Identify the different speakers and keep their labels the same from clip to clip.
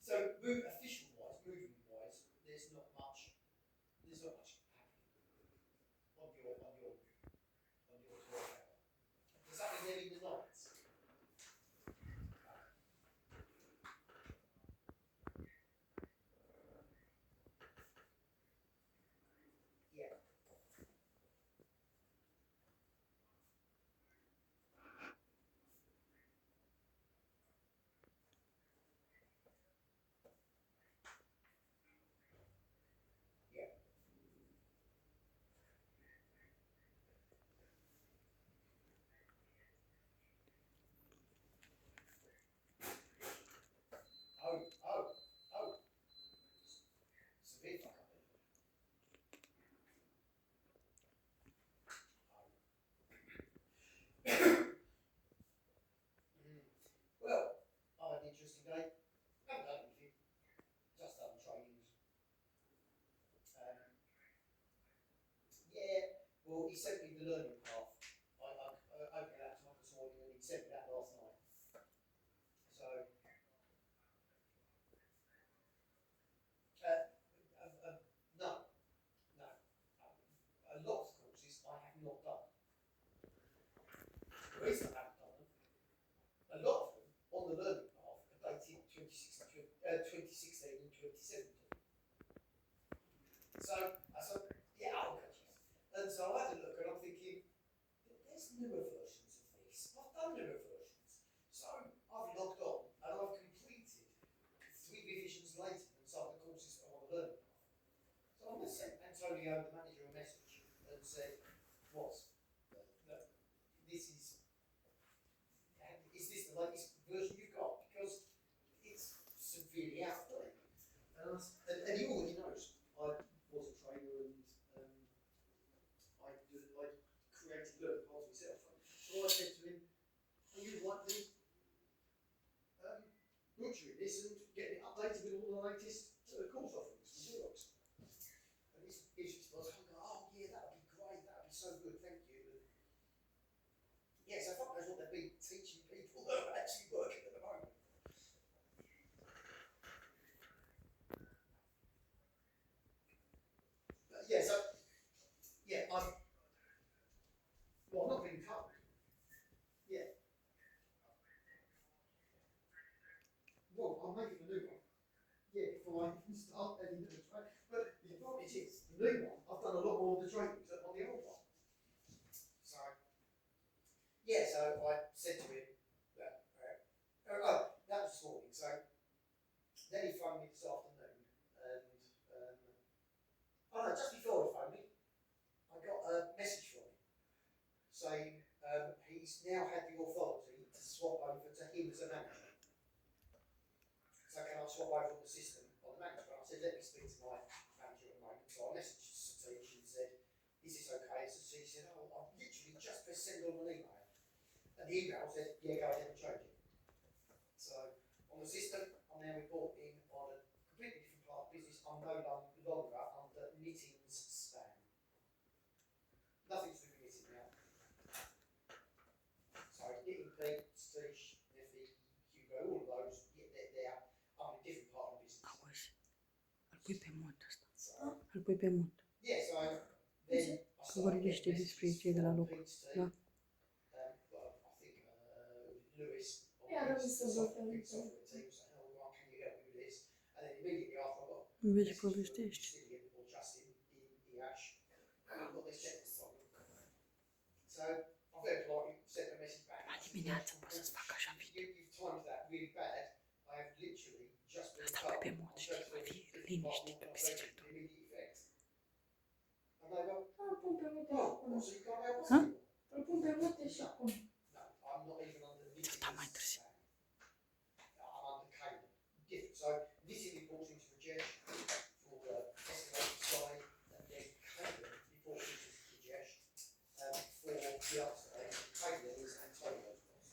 Speaker 1: So official-wise, movement-wise, there's not much happening on your tour hour. Does that mean they're in the nights? Yeah. Yeah. Oh. Severe fuck up then. Well, I had an interesting day. Haven't done anything. Just done trainings. Yeah. Well, he sent me the learning path. I opened that laptop this morning and he sent me that last night. So, no. A lot of courses I have not done. The reason I haven't done them, a lot of them on the learning path are dated 2016 and 2017. So I said, yeah, I'll catch it. And so I had a look and I'm thinking, there's newer versions of this. I've done newer versions. So I've logged on and I've completed 3 revisions later than some of the courses that are on the learning path. So I just sent Antonio, the manager, a message and said, is this the latest version you've got? Because it's severely out of date. And he already knows I was a trainer and I created learning paths myself. So I said to him, are you likely butchering this and getting it updated with all the latest course offerings from Xerox? And his response was, oh yeah, that would be great, that would be so good, thank you. Yeah, so fuck knows what they've been teaching people that are actually working at the moment. I'm not being covered. Yeah. Well, I'm making a new one. Yeah, before I even start heading to the train. But the advantage is, the new one, I've done a lot more of the trainings than on the old one. So, yeah, so I said to him, that was this morning. So then he phoned me this afternoon, and just before he phoned me, I got a message from him saying he's now had the authority to swap over to him as a manager. So can I swap over on the system on the manager? I said, let me speak to my manager at the moment. So I messaged Satish and said, is this okay? So she said, oh, I've literally just pressed send on an email. And the email said, yeah, go ahead and change it. So on the system, I'm now reporting on a completely different part of business. I'm no longer under Knitting's span. Nothing to do with knitting now. So Knitting Pete, Satish, Neffy, Hugo, all of those, yeah, they're there. I'm in a different part of the business.
Speaker 2: Îl pui pe mut ăsta. Îl pui pe mut.
Speaker 1: Yeah, so then
Speaker 2: Vorbește despre cei de la lucru. Da?
Speaker 1: Lewis.
Speaker 3: Yeah, that was so good.
Speaker 1: Software team saying, oh, well, can you help me with this? And then immediately after I got
Speaker 2: Vezi ce povestești.
Speaker 1: or Justin in EASH, and I've got this technical problem. So I very politely sent a message back.
Speaker 2: La dimineață poți să-ți fac așa video.
Speaker 1: You've timed that really bad. I have literally just been
Speaker 2: Asta pui pe mut, știi, va fi liniștit pe bicicletă.
Speaker 1: And they go,
Speaker 3: Îl pun pe mute și
Speaker 1: oh,
Speaker 3: acum.
Speaker 1: so you can't help us
Speaker 2: Huh?
Speaker 1: anymore?
Speaker 3: Îl pun pe mute și acum.
Speaker 1: No, I'm not even under Knitting's
Speaker 2: Da, mai târziu.
Speaker 1: span. I'm under Cayman. Different. So Knitting reports into Rajesh for the escalator side, and then Cayman reports into Rajesh for the other side. Cayman is Antonio's boss.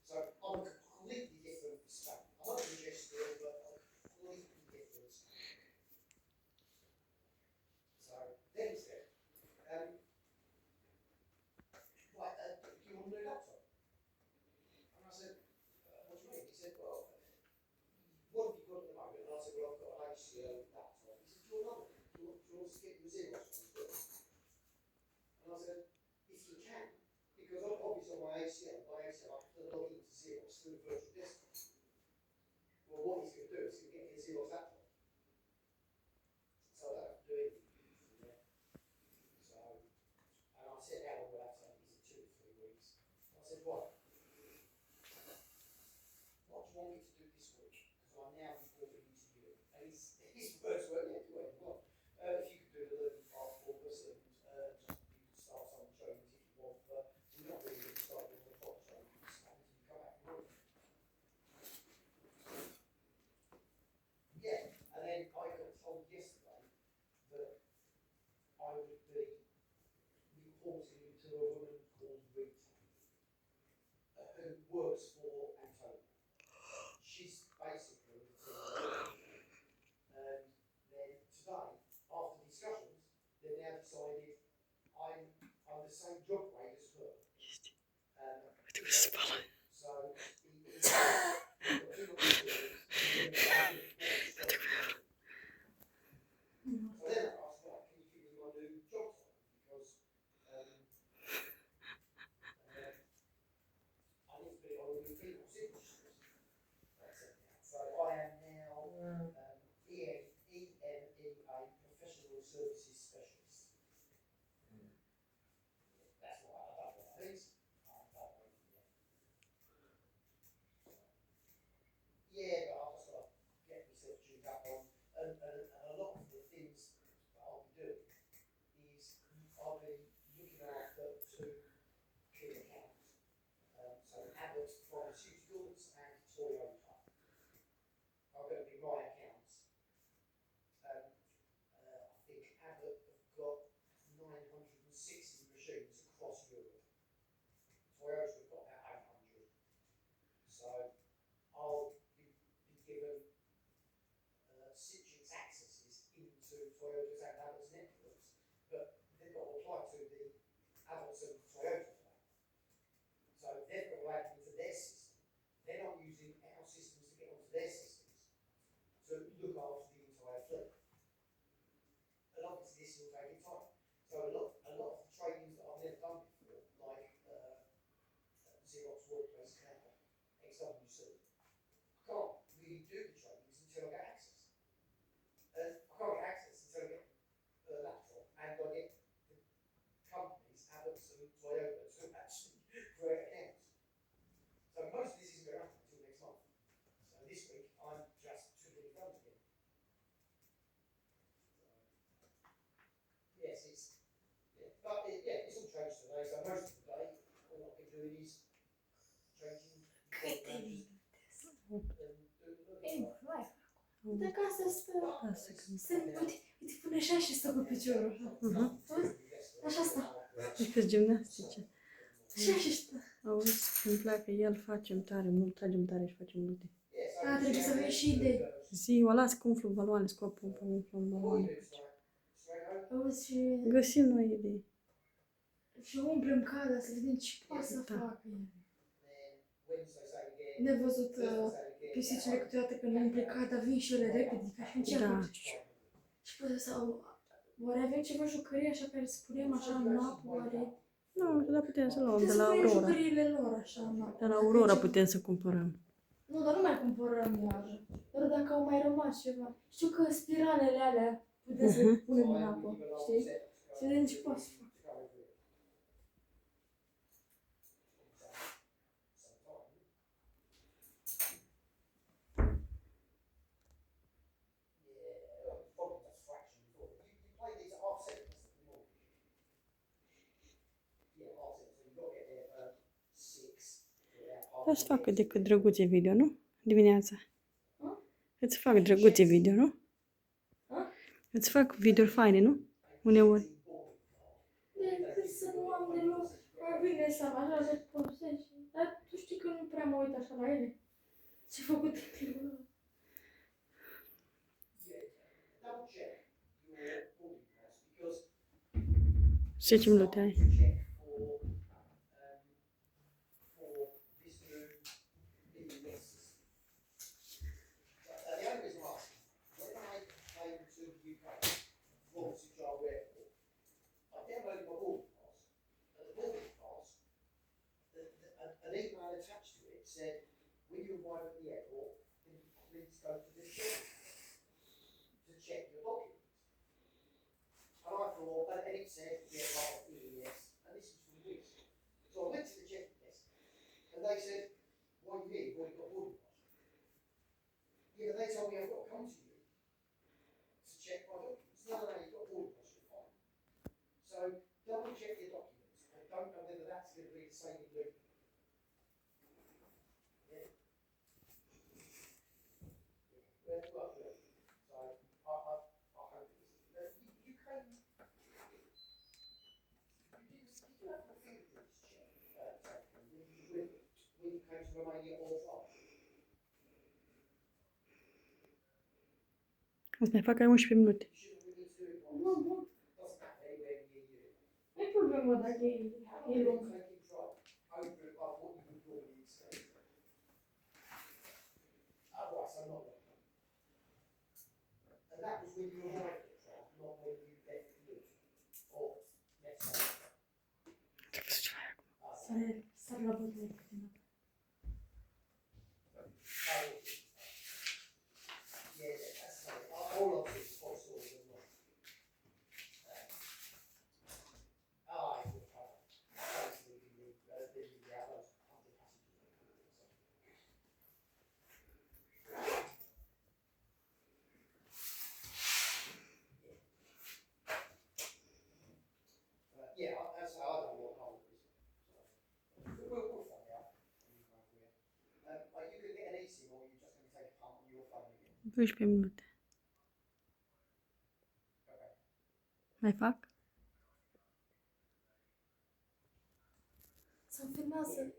Speaker 1: So I'm a completely different span. I'm under Rajesh still, but I'm completely different span. So then he said, right, because obviously on my ACL, I can log into Xerox through the virtual desktop. Well, what he's going to do is he's going to get his Xerox laptop. So I don't have to do anything from there. So, and I said, how long will that take? He said 2 to 3 weeks. I said, right. What do you want me to do this week? Because I'm now reporting to you. And his words were, yeah, do what you want. If you could do the learning path for us and just you could start some trainings if you want, but we're not really going to start with the proper training until you come back from work. Yeah, and then I got told yesterday that I would be reporting to a woman called Rita, who works for Antonio. She's basically the team leader. And then today, after discussions, they've now decided I'm the same job grade as her. So he's got 2 months experience. So then I asked, right, can you give me my new job title? Because I need to be on the new people signatures. That's it now. So I am now EMEA Professional Services Specialist. That's what I don't know what that means. I don't know yet. Yeah, but I've just got to get myself tuned up on, and a lot of the things that I'll be doing is I'll be looking after 2 key accounts. So Abbott Pharmaceuticals and Toyota are going to be my accounts. I think Abbott have got 960 machines across Europe. Toyota have got about 800. So I'll be given Citrix accesses into Toyota's and Abbott's networks, but they've got to apply to the Abbott's and Toyota for that. So they've got to add into their system. They're not using our systems to get onto their systems to look after the entire fleet. And obviously this will take time. So a lot of the trainings that I've never done before, like Xerox Workplace Cloud, XWC, I can't really do the trainings until I get access. I can't get access until I get a laptop and I get the companies, Abbott's and Toyota, to actually create accounts. So most of this isn't going to happen until next month. So this week I'm just twiddling thumbs again. Yes, it's all changed today. So most of the day, all I've been doing is changing managers
Speaker 3: Ei, vai. De acasă stă.
Speaker 2: Asta când...
Speaker 3: Uite, pune așa și stă cu piciorul așa. Auzi? Așa stă.
Speaker 2: Câți gimnastice.
Speaker 3: Așa și stă.
Speaker 2: Auzi, îmi place, el facem tare, mult tragem tare și facem multe.
Speaker 3: Da, trebuie să vezi și idei.
Speaker 2: Zi, o las că umflu baloane, scopul că umflu baloane.
Speaker 3: Auzi și...
Speaker 2: Găsim noi idei.
Speaker 3: Și umplem cada să vedem ce poate să facă el. De văzut pisicile câteodată când umple cada, vin și ele repede, ca și înceapă.
Speaker 2: Da.
Speaker 3: Și poate sau... Oare avem ceva jucării așa care să punem așa în apă, oare?
Speaker 2: Nu, dar putem să luăm de
Speaker 3: Putem
Speaker 2: la
Speaker 3: să punem
Speaker 2: Aurora.
Speaker 3: jucăriile lor așa în apă.
Speaker 2: De la Aurora putem să cumpărăm.
Speaker 3: Nu, dar nu mai cumpărăm iară. Doar dacă au mai rămas ceva. Știu că spiralele alea putem să le punem în apă, știi? Să vedem ce poate să fac.
Speaker 2: Dar să facă decât drăguțe video, nu? Dimineața. Îți fac drăguțe video, nu? Îți fac video faine, nu? Uneori.
Speaker 3: Decât să nu am deloc. Mai bine să am așa de posești. Dar tu știi că nu prea mă uit așa la ele. Ce făcut timpul.
Speaker 2: Și ce minute ai?
Speaker 1: an email attached to it said, when you arrive at the airport, please go to this check to check your documents. And I thought, and it said, yeah, right, yes, and this was for weeks. So I went to the checking desk, and they said, why are you here? You've already got a boarding pass. Yeah, but they told me I've got to come to you to check my documents. No, you've got a boarding pass, you're fine. So double check your documents. I don't know whether that's going to be the same in Luton. Yeah. Well, look. So I hope it is. You came. Did you have a fingerprints check taken when you came to Romania or France?
Speaker 2: O să ne facă 11 minute.
Speaker 1: You shouldn't really do it once.
Speaker 3: Nu, bun.
Speaker 1: Doesn't matter anywhere near you.
Speaker 3: Nu-i problemă dacă e lung.
Speaker 1: Taking drive over above what you would normally expect. Right, so not long. And that was when you arrived at Prague, not when you left Luton. Or next time.
Speaker 2: Trebuie să ce fac acum.
Speaker 3: Sar la bătaie câteva.
Speaker 1: Yeah, that's right. All of it is possible as well. I would have basically the hours of the passengers. Yeah, that's how I don't know what hole it is. We'll find out. Are you going to get an eSIM or are you just going to take a punt on your phone again?
Speaker 2: 12 minute.
Speaker 1: Okay.
Speaker 2: Mai fac?
Speaker 3: Să-mi filmează,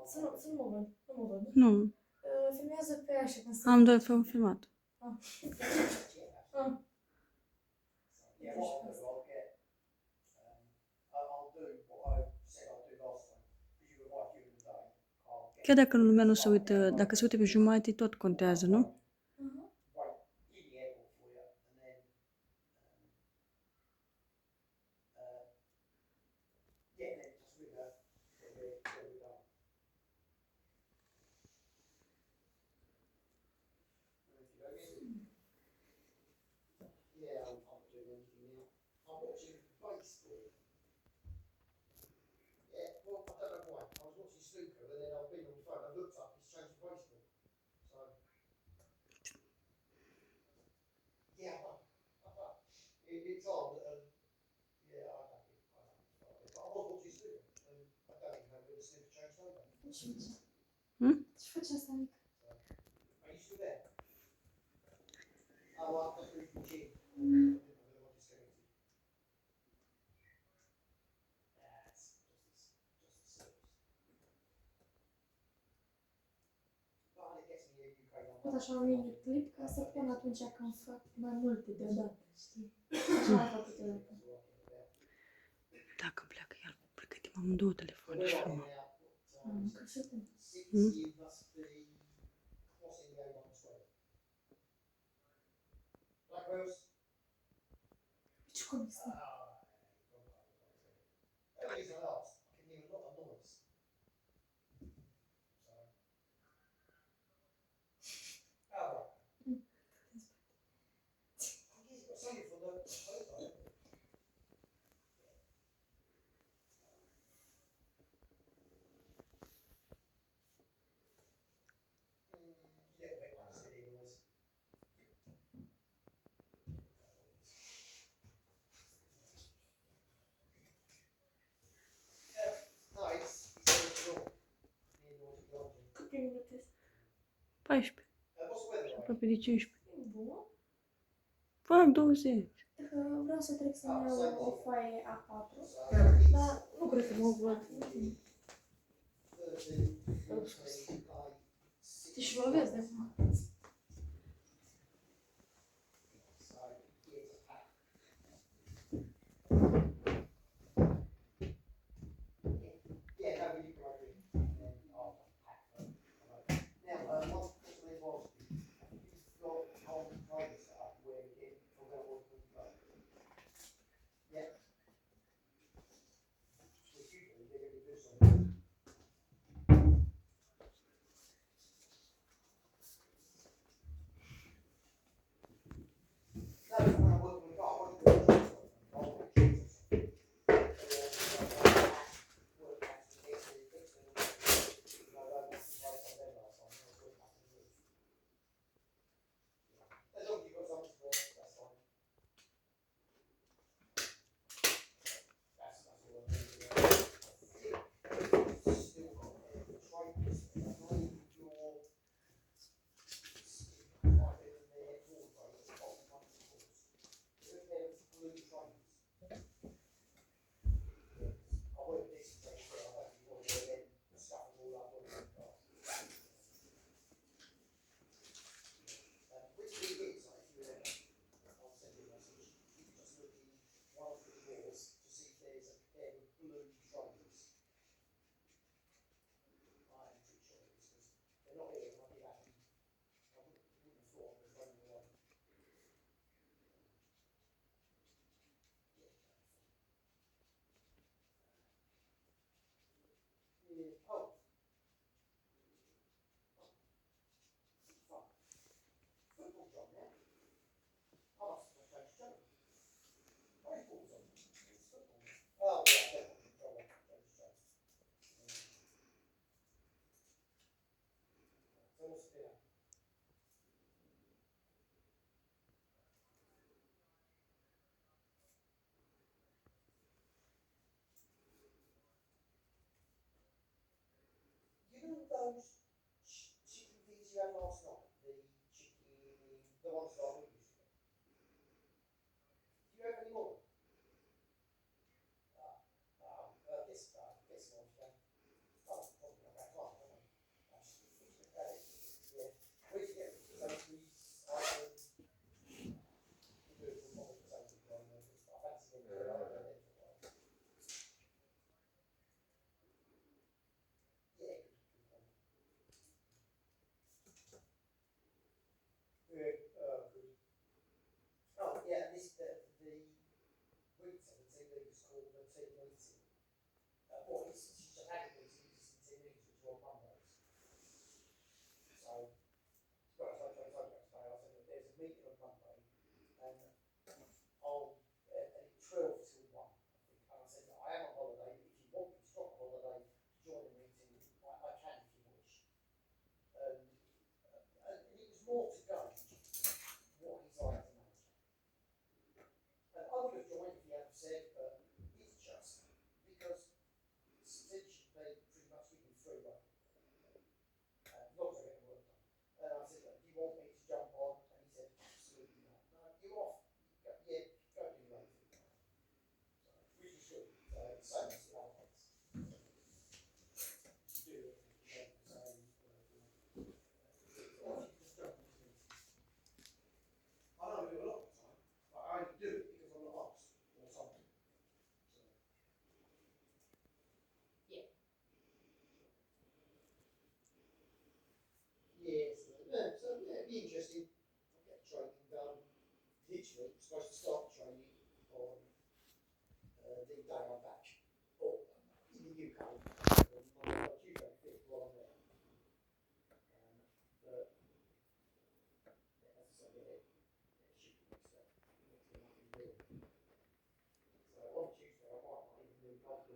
Speaker 3: să nu mă văd, nu mă văd.
Speaker 2: Nu.
Speaker 3: Filmează pe așa când se...
Speaker 2: Am doar filmat.
Speaker 3: Ah.
Speaker 1: Yeah, what I'll do, I'll get, I'll do what I said I'll do last time, because you arrived during the day, I'll get.
Speaker 2: Chiar dacă lumea nu se uită, dacă se uită pe jumătate, tot contează, nu?
Speaker 1: Wait in the airport for you, and then, yeah, then just with her, when we're done. Yeah, I'm not doing anything now. I'm watching baseball. Yeah, well, I don't know why. I was watching snooker and then I've been on the phone. I looked up, it's changed to baseball. So, yeah, it's on. Yeah, I don't know. But I was watching snooker and I don't even know where the snooker changed over.
Speaker 3: Ce face asta mic?
Speaker 1: Are you still there? Oh, I've got through the gym. That's just the service. But it gets me a UK number.
Speaker 3: Tot așa un mini-clip ca să pun atunci când fac mai multe deodată, știi? Așa am făcut deodată.
Speaker 2: Dacă pleacă el, pregătim amândouă telefoane și filmăm.
Speaker 3: Am crezut.
Speaker 1: You must be crossing the A112. Black Rose?
Speaker 3: Ce comisie?
Speaker 1: The reason I asked, I can hear a lot of noise. So. Oh, right. He's got something from the photo. Little bit like silly noise. Nice. It's so cool.
Speaker 3: Câte minute sunt?
Speaker 2: 14.
Speaker 1: What's the weather like?
Speaker 2: Aproape de 15.
Speaker 3: E bun.
Speaker 2: Fac 20.
Speaker 3: Vreau să trec să-mi iau o foaie A4,
Speaker 1: So,
Speaker 3: dar nu cred că mă văd. Te și mă vezi de acum.
Speaker 1: Yeah. You know those chicken things you had last night? The chicken, the ones that I used to get. Do you have any more? This one, yeah. Oh, probably not that long, haven't we? Yeah. We get those we do it for more for some people. I fancy them there. I don't know. Yeah, good point. Yeah, good. Oh, yeah, this, the meeting, the TV was called the team meeting. Well, it's just had a meeting, it's the team meeting, which were on Mondays. So, well, as I told you today, I said that there's a meeting on Monday, and I'll, at 12 till 1, I think. And I said, that I am on holiday, but if you want me to stop on holiday to join the meeting, I can if you wish. And it was more to gauge what he's like as a manager. And I would have joined if he hadn't said, but it's just because Stitch, they pretty much give me free rein. As long as I get the work done. And I said, do you want me to jump on? And he said, absolutely not. No, you're off. Go, yeah, go do your own thing. So, which was good. So, same as the other ones. You do it, you don't say, or if you just jump into meetings. I know I do a lot of the time, but I only do it because I'm not asked or something. So, yeah. Yes, so yeah, it'd be interesting. I'll get training done. Literally, I'm supposed to start training on the day I'm back.